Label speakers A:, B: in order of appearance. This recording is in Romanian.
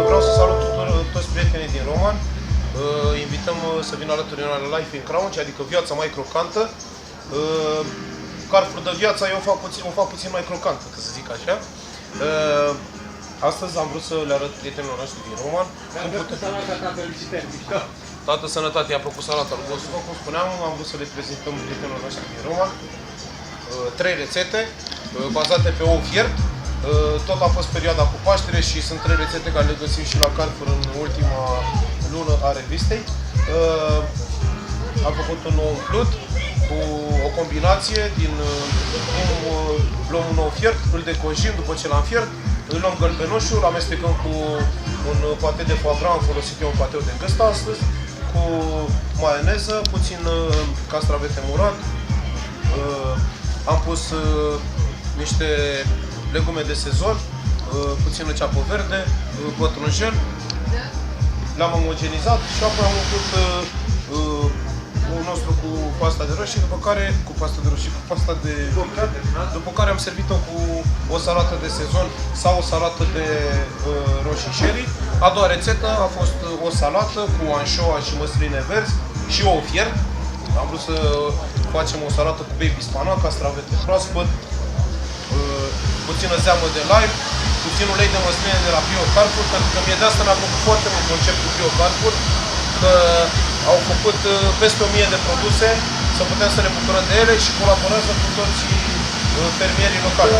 A: Vreau să salut toți prietenii din Roman. Invităm să vină alături de noi la Life in Crunch, adică viața mai crocantă. Carrefour de viața eu o fac puțin mai crocantă, ca să zic așa. Astăzi am vrut să le arăt prietenilor noștri din Roman. Toată sănătate, i-a plăcut salata lui Bosova, cum spuneam, am vrut să le prezentăm prietenilor noștri din Roman. 3 rețete bazate pe ou fiert. Tot a fost perioada cu Paștere și sunt 3 rețete care le găsim și la Carrefour în ultima lună a revistei. Am făcut un nou umplut cu o combinație din luăm un ou fiert, îl decojim după ce l-am fiert, îl luăm gălbenușul, îl amestecăm cu un pate de foie gras, am folosit eu un pateu de gâstă astăzi, cu maioneză, puțin castravete murat, am pus niște legume de sezon, puțină ceapă verde, pătrunjel, le-am omogenizat și apoi am umplut ul nostru cu pasta de roșii, după care cu pasta de picat, după care am servit-o cu o salată de sezon sau o salată de roșii sherry. A doua rețetă a fost o salată cu anșoa și măsline verzi și ou fiert. Am vrut să facem o salată cu baby spanac, castravete proaspăt, puțină zeamă de lime, puțin ulei de măsline de la Bio Carrefour, pentru că mie de asta mi-a plăcut foarte mult conceptul Bio Carrefour, că au făcut peste 1000 de produse, să putem să ne bucurăm de ele și colaborează cu toți fermierii locali.